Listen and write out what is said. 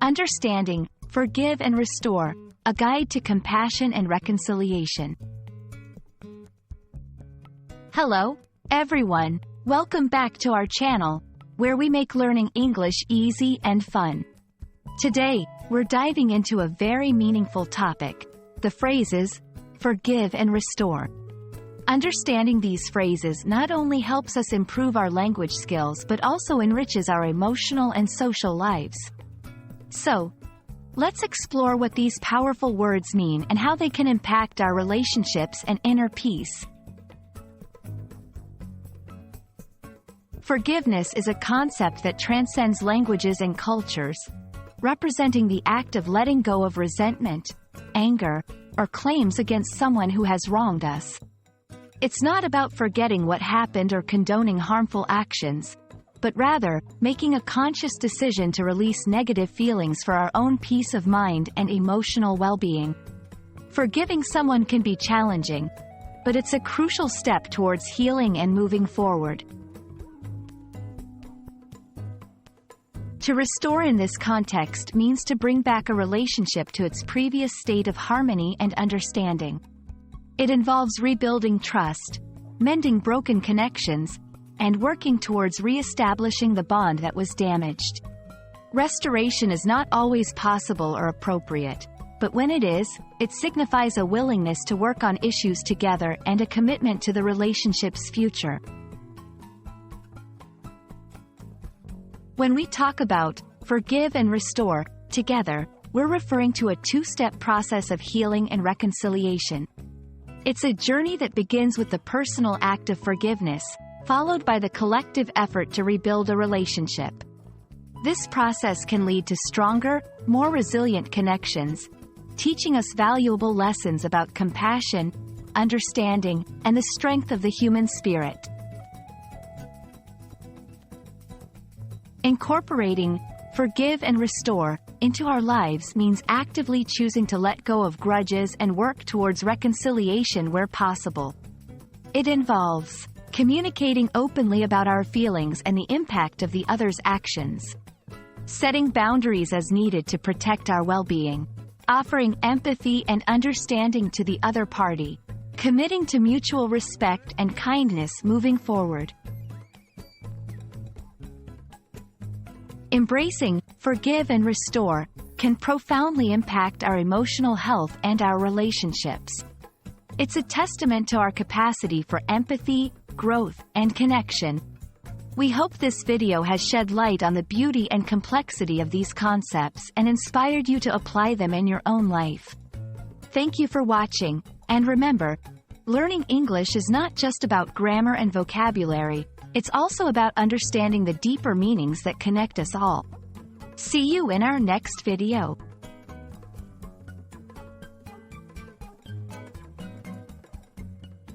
Understanding, Forgive and Restore, a guide to compassion and reconciliation. Hello, everyone. Welcome back to our channel, where we make learning English easy and fun. Today, we're diving into a very meaningful topic, the phrases, forgive and restore. Understanding these phrases not only helps us improve our language skills but also enriches our emotional and social lives. So, let's explore what these powerful words mean and how they can impact our relationships and inner peace. Forgiveness is a concept that transcends languages and cultures, representing the act of letting go of resentment, anger, or claims against someone who has wronged us. It's not about forgetting what happened or condoning harmful actions, but rather, making a conscious decision to release negative feelings for our own peace of mind and emotional well-being. Forgiving someone can be challenging, but it's a crucial step towards healing and moving forward. To restore in this context means to bring back a relationship to its previous state of harmony and understanding. It involves rebuilding trust, mending broken connections, and working towards re-establishing the bond that was damaged. Restoration is not always possible or appropriate, but when it is, it signifies a willingness to work on issues together and a commitment to the relationship's future. When we talk about forgive and restore together, we're referring to a two-step process of healing and reconciliation. It's a journey that begins with the personal act of forgiveness, followed by the collective effort to rebuild a relationship. This process can lead to stronger, more resilient connections, teaching us valuable lessons about compassion, understanding, and the strength of the human spirit. Incorporating forgive and restore into our lives means actively choosing to let go of grudges and work towards reconciliation where possible. It involves communicating openly about our feelings and the impact of the other's actions, setting boundaries as needed to protect our well-being, offering empathy and understanding to the other party, committing to mutual respect and kindness moving forward. Embracing forgive and restore can profoundly impact our emotional health and our relationships. It's a testament to our capacity for empathy, growth, and connection. We hope this video has shed light on the beauty and complexity of these concepts and inspired you to apply them in your own life. Thank you for watching, and remember, learning English is not just about grammar and vocabulary, it's also about understanding the deeper meanings that connect us all. See you in our next video.